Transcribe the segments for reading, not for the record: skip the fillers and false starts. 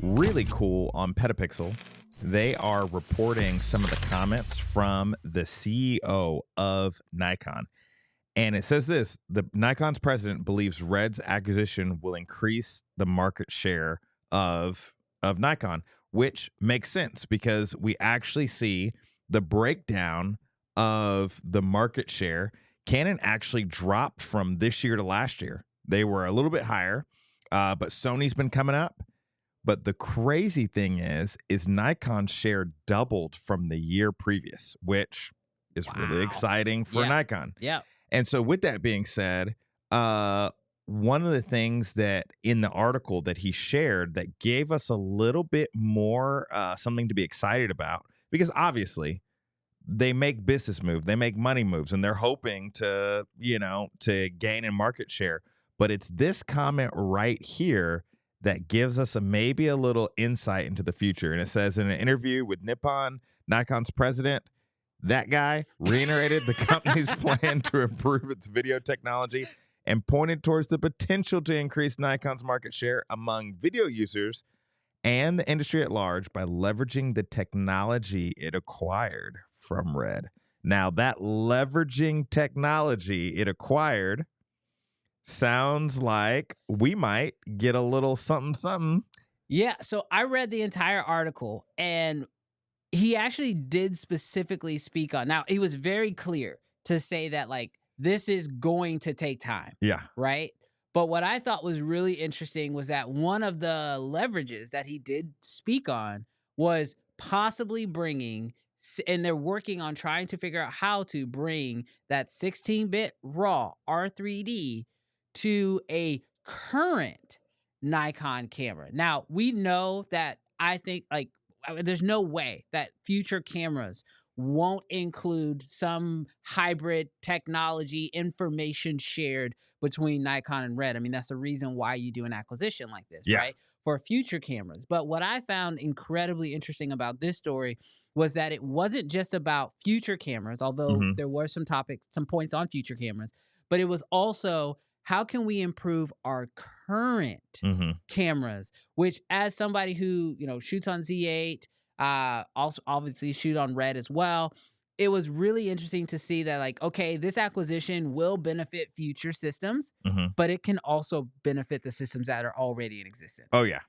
really cool on Petapixel. They are reporting some of the comments from the CEO of Nikon. And it says this: the Nikon's president believes Red's acquisition will increase the market share of Nikon, which makes sense because we actually see the breakdown of the market share. Canon actually dropped from this year to last year. They were a little bit higher, but Sony's been coming up. But the crazy thing is Nikon's share doubled from the year previous, which is really exciting for Nikon. Yeah. And so with that being said, one of the things that in the article that he shared that gave us a little bit more something to be excited about, because obviously they make business moves, they make money moves, and they're hoping to, to gain in market share. But it's this comment right here that gives us maybe a little insight into the future. And it says, in an interview with Nippon, Nikon's president, that guy reiterated the company's plan to improve its video technology and pointed towards the potential to increase Nikon's market share among video users and the industry at large by leveraging the technology it acquired from Red. Now, that leveraging technology it acquired sounds like we might get a little something. Yeah, so I read the entire article, and he actually did specifically speak on. Now, he was very clear to say that, like, this is going to take time. Yeah. Right? But what I thought was really interesting was that one of the leverages that he did speak on was possibly bringing, and they're working on trying to figure out how to bring that 16-bit RAW R3D to a current Nikon camera. Now, we know that there's no way that future cameras won't include some hybrid technology information shared between Nikon and Red. I mean, that's the reason why you do an acquisition like this, right? For future cameras. But what I found incredibly interesting about this story was that it wasn't just about future cameras, although there were some points on future cameras, but it was also, how can we improve our current cameras, which, as somebody who, shoots on Z8, also obviously shoot on Red as well, it was really interesting to see that, like, okay, this acquisition will benefit future systems, but it can also benefit the systems that are already in existence. Oh, yeah.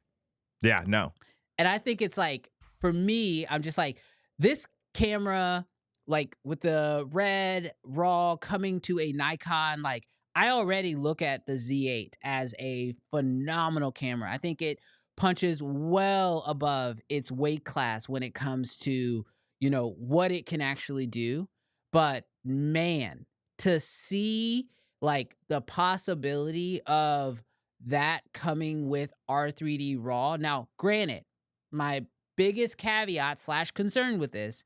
Yeah, no. And I think it's like, for me, I'm just like, this camera, like with the Red RAW coming to a Nikon, like, I already look at the Z8 as a phenomenal camera. I think it punches well above its weight class when it comes to, what it can actually do. But man, to see like the possibility of that coming with R3D RAW. Now, granted, my biggest caveat / concern with this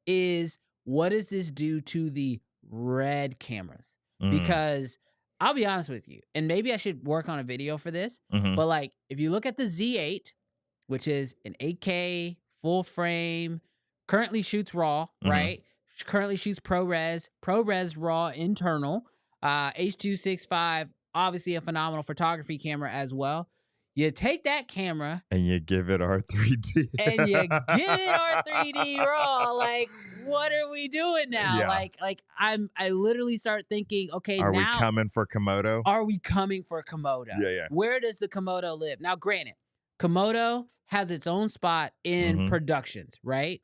is, what does this do to the Red cameras? Because I'll be honest with you, and maybe I should work on a video for this, but like, if you look at the Z8, which is an 8K full frame, currently shoots RAW, right? Currently shoots ProRes RAW internal, H.265, obviously a phenomenal photography camera as well. You take that camera and you give it R3D. and you give it R3D RAW. Like, what are we doing now? Yeah. Like I literally start thinking, okay, are now we coming for Komodo? Are we coming for Komodo? Yeah. Where does the Komodo live? Now, granted, Komodo has its own spot in productions, right?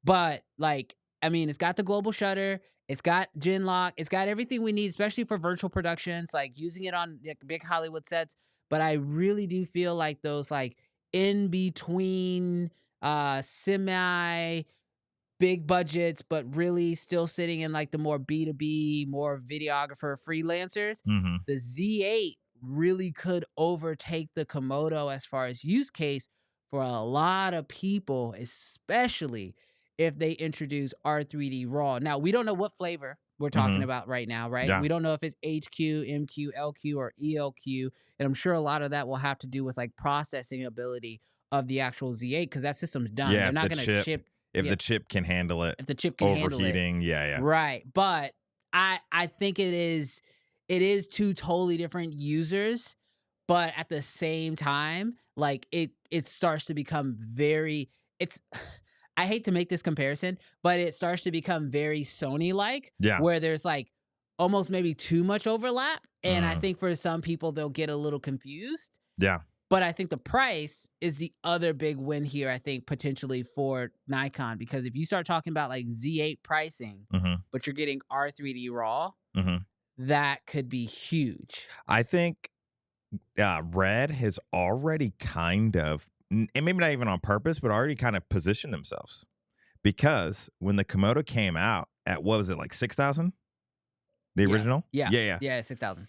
But like, I mean, it's got the global shutter, it's got Genlock, it's got everything we need, especially for virtual productions, like using it on like big Hollywood sets. But I really do feel like those like in between semi big budgets, but really still sitting in like the more B2B, more videographer freelancers, the Z8 really could overtake the Komodo as far as use case for a lot of people, especially if they introduce R3D RAW. Now, we don't know what flavor we're talking about right now, right? Yeah. We don't know if it's HQ, MQ, LQ, or ELQ. And I'm sure a lot of that will have to do with like processing ability of the actual Z8, because that system's done. Yeah, they're not going to chip. If the chip can handle it. If the chip can handle it. Overheating, yeah. Right. But I think it is two totally different users, but at the same time, like it starts to become very it's I hate to make this comparison, but it starts to become very Sony-like, Yeah. where there's like almost maybe too much overlap. And I Mm. think for some people they'll get a little confused. Yeah. But I think the price is the other big win here, I think, potentially for Nikon. Because if you start talking about like Z8 pricing, Mhm. but you're getting R3D RAW, Mhm. that could be huge. I think Red has already kind of, and maybe not even on purpose, but already kind of positioned themselves because when the Komodo came out at what was it like 6,000, the Yeah. original? Yeah. Yeah, yeah. Yeah. 6,000.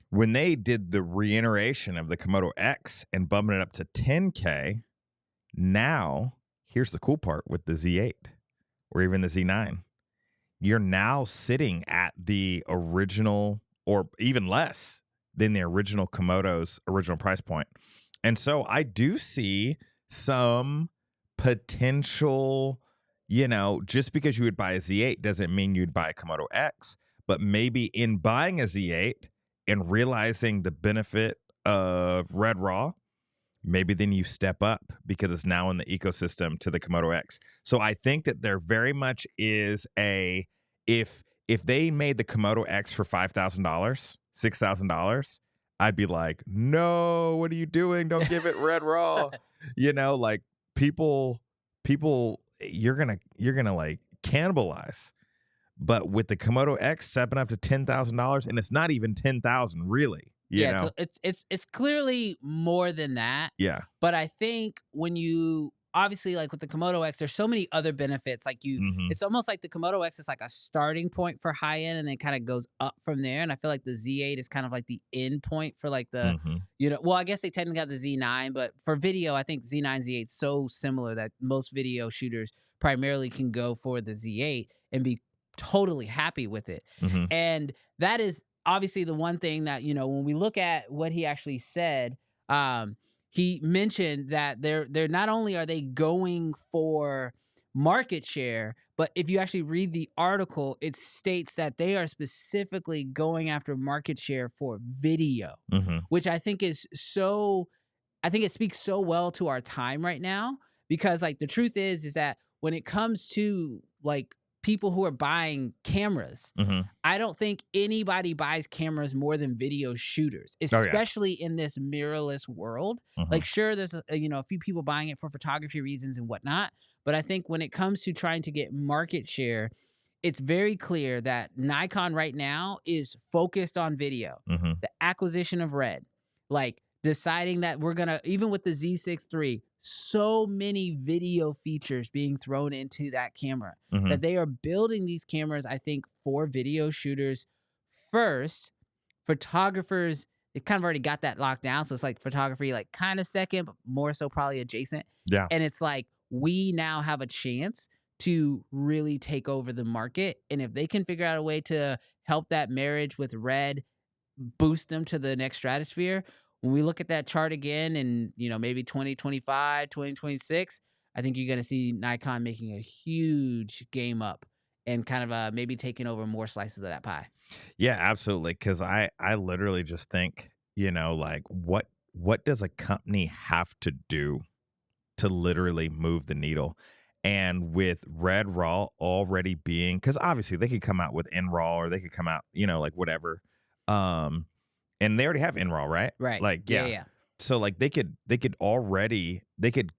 When they did the reiteration of the Komodo X and bumping it up to 10K, now here's the cool part with the Z8 or even the Z9. You're now sitting at the original or even less than the original Komodo's original price point. And so I do see some potential, just because you would buy a Z8 doesn't mean you'd buy a Komodo X, but maybe in buying a Z8 and realizing the benefit of Red Raw, maybe then you step up because it's now in the ecosystem to the Komodo X. So I think that there very much is a if they made the Komodo X for $5,000, $6,000, I'd be like, no, what are you doing? Don't give it Red Raw. Like people, you're gonna like cannibalize. But with the Komodo X stepping up to $10,000, and it's not even 10,000 really, Yeah, it's clearly more than that. Yeah. But I think when you obviously like with the Komodo X, there's so many other benefits. Like Mhm. it's almost like the Komodo X is like a starting point for high end, and then kind of goes up from there. And I feel like the Z8 is kind of like the end point for like Mhm. well, I guess they technically got the Z9, but for video, I think Z9 Z8 so similar that most video shooters primarily can go for the Z8 and be totally happy with it. Mhm. And that is obviously the one thing that, when we look at what he actually said, he mentioned that they're not only are they going for market share, but if you actually read the article, it states that they are specifically going after market share for video, Mhm. which I think I think it speaks so well to our time right now, because like the truth is that when it comes to like people who are buying cameras, Mhm. I don't think anybody buys cameras more than video shooters, Oh yeah. especially in this mirrorless world. Like, Mhm. sure, there's a few people buying it for photography reasons and whatnot, but I think when it comes to trying to get market share, it's very clear that Nikon right now is focused on video, Mhm. the acquisition of red, like deciding that we're gonna even with the Z6 III, so many video features being thrown into that camera that Mhm. they are building these cameras, I think, for video shooters first. Photographers, they kind of already got that locked down. So it's like photography, like kind of second, but more so probably adjacent. Yeah. And it's like we now have a chance to really take over the market. And if they can figure out a way to help that marriage with red boost them to the next stratosphere, when we look at that chart again in, maybe 2025, 2026, I think you're going to see Nikon making a huge game up and kind of maybe taking over more slices of that pie. Yeah, absolutely. Cause I literally just think, like what does a company have to do to literally move the needle? And with Red Raw already being, because obviously they could come out with N Raw or they could come out, like whatever. Um, and they already have in raw, right? Right. Like, Yeah. yeah. Yeah. So like they could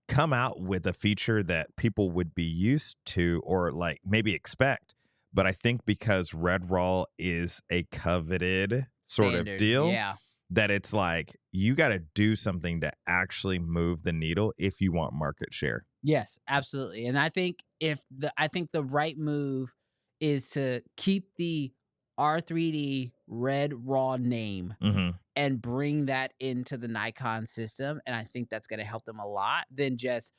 come out with a feature that people would be used to or like maybe expect. But I think because Red Raw is a coveted sort of Standard. deal, Yeah. that it's like you got to do something to actually move the needle if you want market share. Yes, absolutely. And I think the right move is to keep the R3D Red Raw name Hmm. and bring that into the Nikon system. And I think that's going to help them a lot than just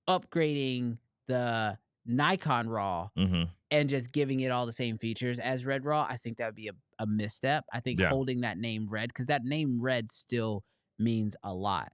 upgrading the Nikon RAW Hmm. and just giving it all the same features as Red RAW. I think that would be a misstep. I think Yeah. holding that name Red, because that name Red still means a lot.